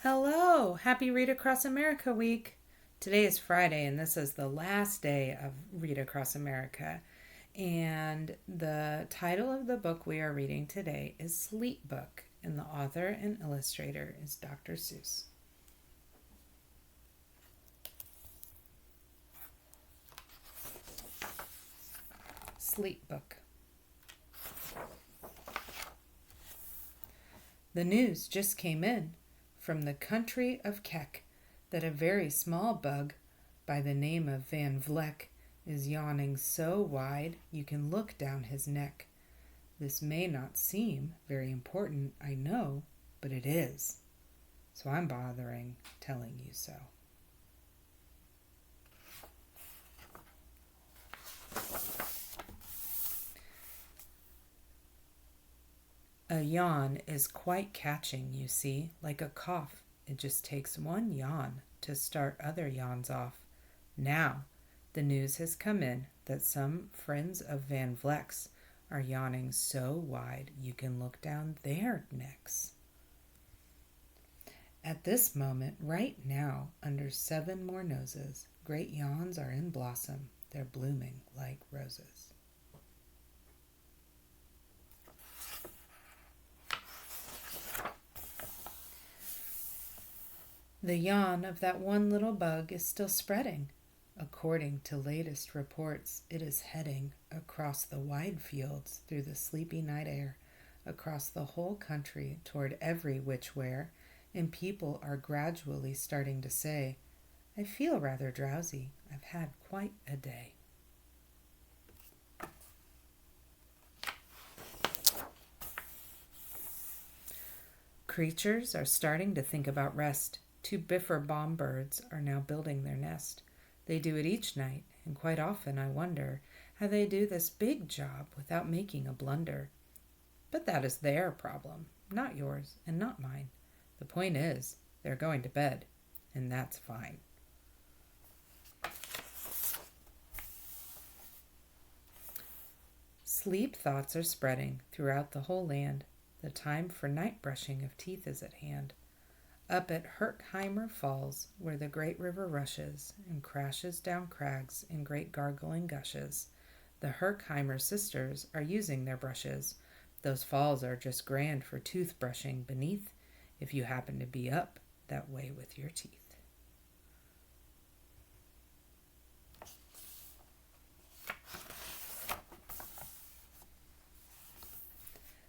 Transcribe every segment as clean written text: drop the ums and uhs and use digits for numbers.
Hello! Happy Read Across America Week! Today is Friday, and this is the last day of Read Across America. And the title of the book we are reading today is Sleep Book, and the author and illustrator is Dr. Seuss. Sleep Book. The news just came in from the country of Keck that a very small bug by the name of Van Vleck is yawning so wide you can look down his neck. This may not seem very important, I know, but it is. So I'm bothering telling you so. A yawn is quite catching, you see, like a cough. It just takes one yawn to start other yawns off. Now, the news has come in that some friends of Van Vleck's are yawning so wide you can look down their necks. At this moment, right now, under 7 more noses, great yawns are in blossom. They're blooming like roses. The yawn of that one little bug is still spreading. According to latest reports, it is heading across the wide fields through the sleepy night air, across the whole country toward every which where, and people are gradually starting to say, I feel rather drowsy. I've had quite a day. Creatures are starting to think about rest. 2 biffer bombirds are now building their nest. They do it each night, and quite often I wonder how they do this big job without making a blunder. But that is their problem, not yours and not mine. The point is, they're going to bed, and that's fine. Sleep thoughts are spreading throughout the whole land. The time for night brushing of teeth is at hand. Up at Herkheimer Falls, where the great river rushes and crashes down crags in great gargling gushes, the Herkheimer sisters are using their brushes. Those falls are just grand for toothbrushing beneath, if you happen to be up that way with your teeth.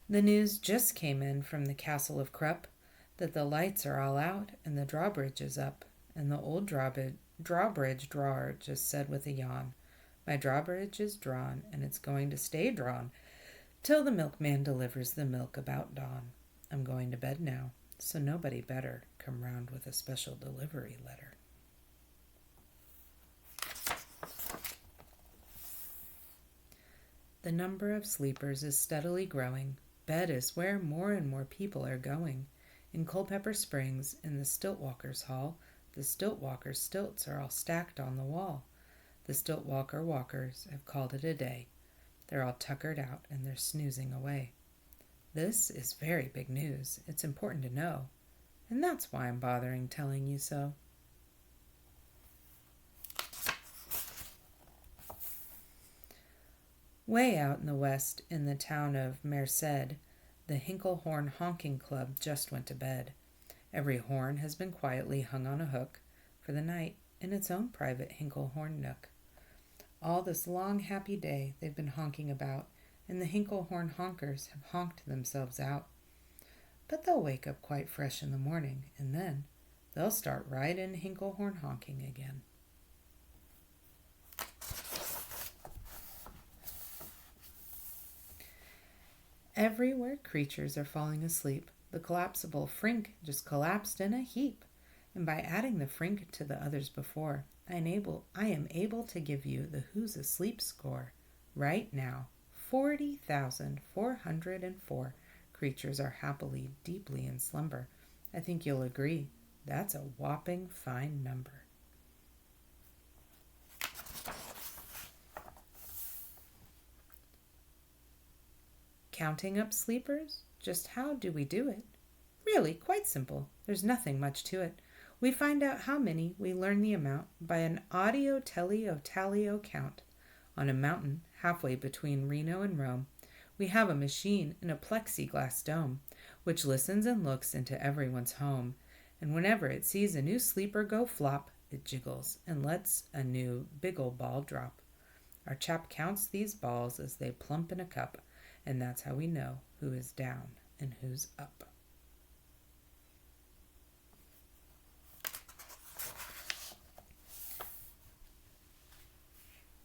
The news just came in from the castle of Krupp that the lights are all out and the drawbridge is up, and the old drawbridge drawer just said with a yawn, my drawbridge is drawn, and it's going to stay drawn till the milkman delivers the milk about dawn. I'm going to bed now, so nobody better come round with a special delivery letter. The number of sleepers is steadily growing. Bed is where more and more people are going. In Culpeper Springs, in the Stiltwalkers' Hall, the Stiltwalkers' stilts are all stacked on the wall. The Stiltwalker walkers have called it a day. They're all tuckered out and they're snoozing away. This is very big news. It's important to know. And that's why I'm bothering telling you so. Way out in the west, in the town of Merced, the Hinklehorn Honking Club just went to bed. Every horn has been quietly hung on a hook for the night in its own private Hinklehorn nook. All this long happy day they've been honking about, and the Hinklehorn honkers have honked themselves out. But they'll wake up quite fresh in the morning, and then they'll start right in Hinklehorn honking again. Everywhere creatures are falling asleep. The collapsible frink just collapsed in a heap, and by adding the frink to the others before, I am able to give you the Who's Asleep score. Right now, 40,404 creatures are happily, deeply in slumber. I think you'll agree, that's a whopping fine number. Counting up sleepers? Just how do we do it? Really, quite simple. There's nothing much to it. We find out how many, we learn the amount by an audio-teleo-talio count. On a mountain halfway between Reno and Rome, we have a machine in a plexiglass dome, which listens and looks into everyone's home. And whenever it sees a new sleeper go flop, it jiggles and lets a new big old ball drop. Our chap counts these balls as they plump in a cup, and that's how we know who is down and who's up.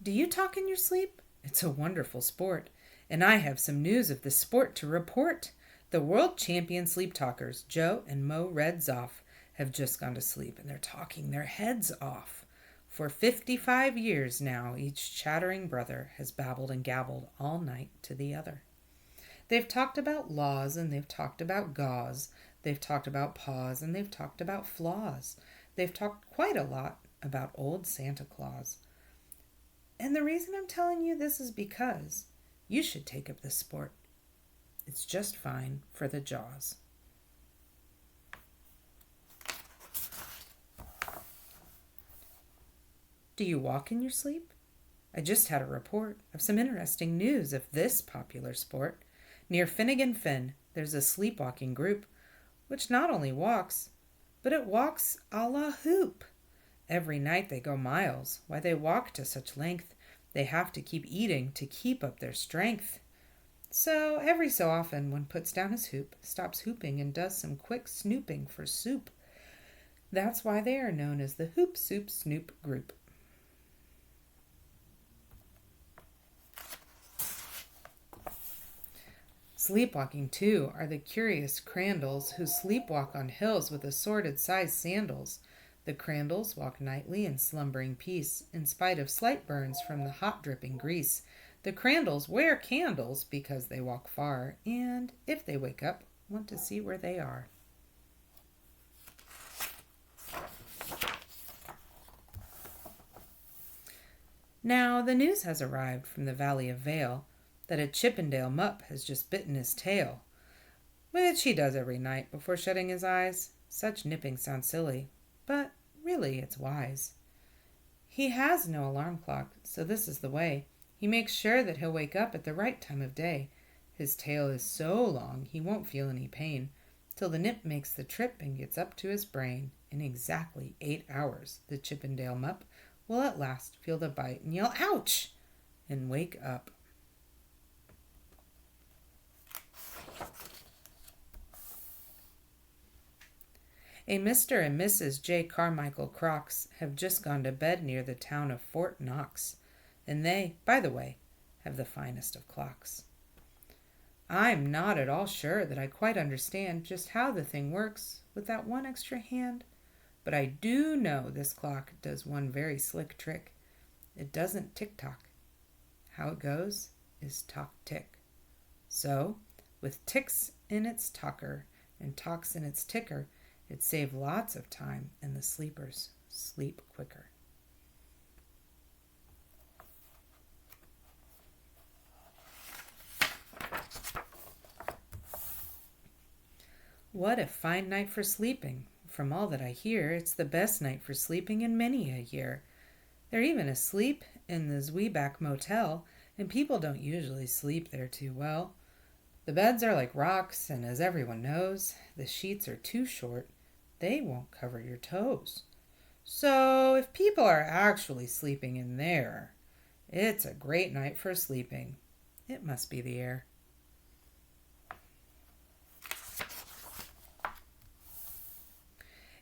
Do you talk in your sleep? It's a wonderful sport, and I have some news of the sport to report. The world champion sleep talkers, Joe and Mo Redzoff, have just gone to sleep, and they're talking their heads off. For 55 years now, each chattering brother has babbled and gabbled all night to the other. They've talked about laws, and they've talked about gauze. They've talked about paws, and they've talked about flaws. They've talked quite a lot about old Santa Claus. And the reason I'm telling you this is because you should take up this sport. It's just fine for the jaws. Do you walk in your sleep? I just had a report of some interesting news of this popular sport. Near Finnegan Fen, there's a sleepwalking group, which not only walks, but it walks a la hoop. Every night they go miles. Why they walk to such length? They have to keep eating to keep up their strength. So every so often one puts down his hoop, stops hooping, and does some quick snooping for soup. That's why they are known as the Hoop Soup Snoop Group. Sleepwalking, too, are the curious Crandalls who sleepwalk on hills with assorted-sized sandals. The Crandalls walk nightly in slumbering peace, in spite of slight burns from the hot dripping grease. The Crandalls wear candles because they walk far, and if they wake up, want to see where they are. Now, the news has arrived from the Valley of Vale that a Chippendale mup has just bitten his tail, which he does every night before shutting his eyes. Such nipping sounds silly, but really it's wise. He has no alarm clock, so this is the way. He makes sure that he'll wake up at the right time of day. His tail is so long he won't feel any pain, till the nip makes the trip and gets up to his brain. In exactly 8 hours, the Chippendale mup will at last feel the bite and yell, "Ouch!" and wake up. A Mr. and Mrs. J. Carmichael Crocs have just gone to bed near the town of Fort Knox, and they, by the way, have the finest of clocks. I'm not at all sure that I quite understand just how the thing works with that one extra hand, but I do know this clock does one very slick trick. It doesn't tick-tock. How it goes is tock-tick. So, with ticks in its talker and talks in its ticker, it saved lots of time, and the sleepers sleep quicker. What a fine night for sleeping. From all that I hear, it's the best night for sleeping in many a year. They're even asleep in the Zwieback Motel, and people don't usually sleep there too well. The beds are like rocks, and as everyone knows, the sheets are too short. They won't cover your toes. So if people are actually sleeping in there, it's a great night for sleeping. It must be the air.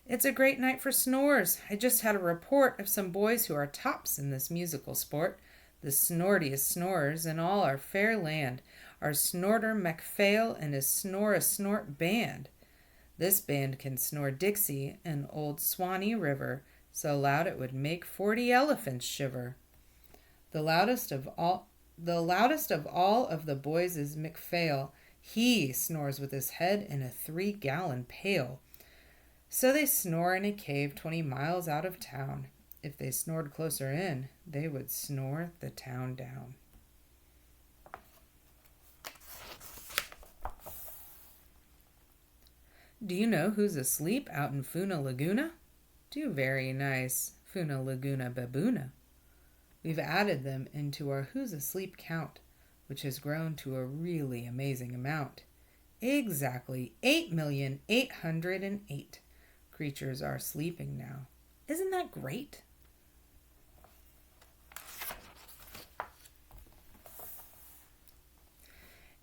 It's a great night for snores. I just had a report of some boys who are tops in this musical sport. The snortiest snorers in all our fair land are Snorter MacPhail and his Snore-a-Snort band. This band can snore Dixie and Old Swanee River so loud it would make 40 elephants shiver. The loudest of all of the boys is MacPhail. He snores with his head in a 3-gallon pail. So they snore in a cave 20 miles out of town. If they snored closer in, they would snore the town down. Do you know who's asleep out in Funa Laguna? Do very nice, Funa Laguna Baboona. We've added them into our Who's Asleep count, which has grown to a really amazing amount. Exactly 8,808,000 creatures are sleeping now. Isn't that great?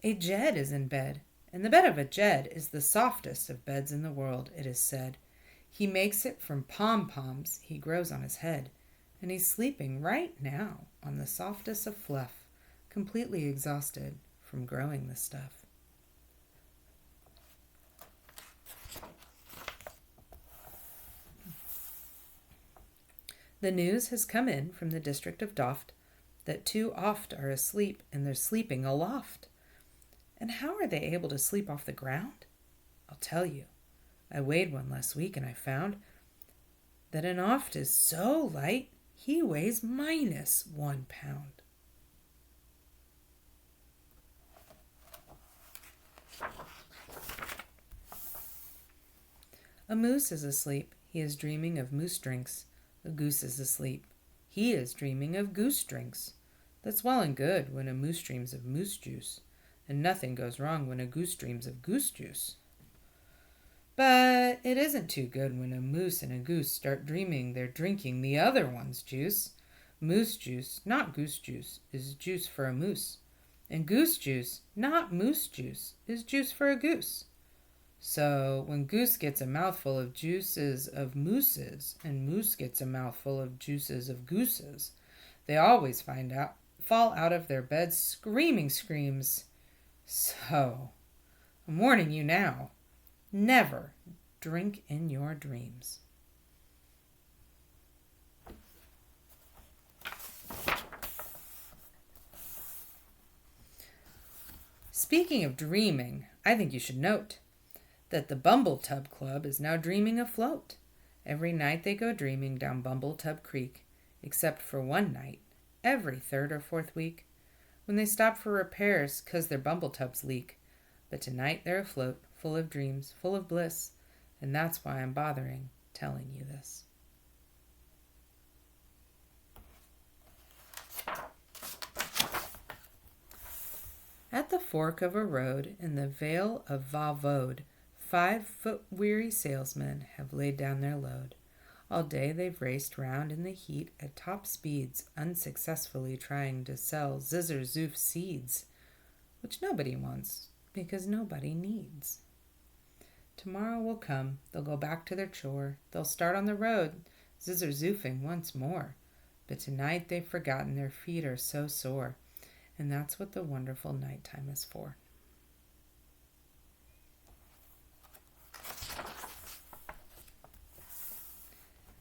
A Jed is in bed, and the bed of a Jed is the softest of beds in the world, it is said. He makes it from pom-poms he grows on his head, and he's sleeping right now on the softest of fluff, completely exhausted from growing the stuff. The news has come in from the district of Doft that 2 oft are asleep, and they're sleeping aloft. And how are they able to sleep off the ground? I'll tell you. I weighed one last week, and I found that an oft is so light he weighs -1 pound. A moose is asleep. He is dreaming of moose drinks. A goose is asleep. He is dreaming of goose drinks. That's well and good when a moose dreams of moose juice, and nothing goes wrong when a goose dreams of goose juice. But it isn't too good when a moose and a goose start dreaming they're drinking the other one's juice. Moose juice, not goose juice, is juice for a moose. And goose juice, not moose juice, is juice for a goose. So when goose gets a mouthful of juices of mooses and moose gets a mouthful of juices of gooses, they always fall out of their beds screaming screams. So I'm warning you now, never drink in your dreams. Speaking of dreaming, I think you should note that the Bumble Tub Club is now dreaming afloat. Every night they go dreaming down Bumble Tub Creek, except for one night, every 3rd or 4th week, when they stop for repairs 'cause their bumble tubs leak. But tonight they're afloat, full of dreams, full of bliss, and that's why I'm bothering telling you this. At the fork of a road in the Vale of Valvode, 5-foot weary salesmen have laid down their load. All day they've raced round in the heat at top speeds, unsuccessfully trying to sell Zizzer Zoof seeds, which nobody wants because nobody needs. Tomorrow will come, they'll go back to their chore, they'll start on the road, Zizzer Zoofing once more. But tonight they've forgotten their feet are so sore, and that's what the wonderful nighttime is for.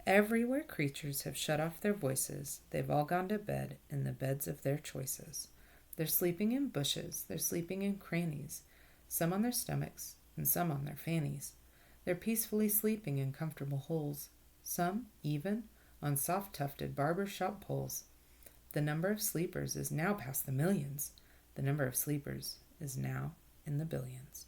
Everywhere creatures have shut off their voices, they've all gone to bed in the beds of their choices. They're sleeping in bushes, they're sleeping in crannies, some on their stomachs and some on their fannies. They're peacefully sleeping in comfortable holes, some even on soft-tufted barber shop poles. The number of sleepers is now past the millions. The number of sleepers is now in the billions.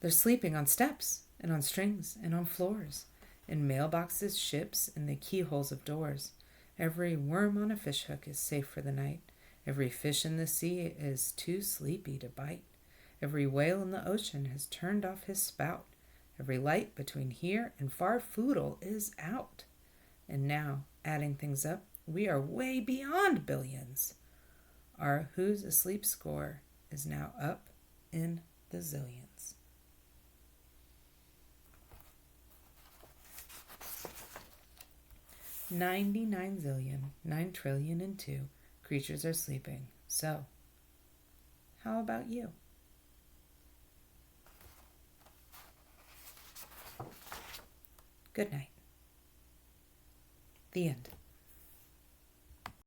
They're sleeping on steps and on strings and on floors, in mailboxes, ships, and the keyholes of doors. Every worm on a fishhook is safe for the night. Every fish in the sea is too sleepy to bite. Every whale in the ocean has turned off his spout. Every light between here and far Foodle is out. And now, adding things up, we are way beyond billions. Our Who's Asleep score is now up in the zillions. $99,000,000,9,000,000,002 creatures are sleeping. So, how about you? Good night. The end.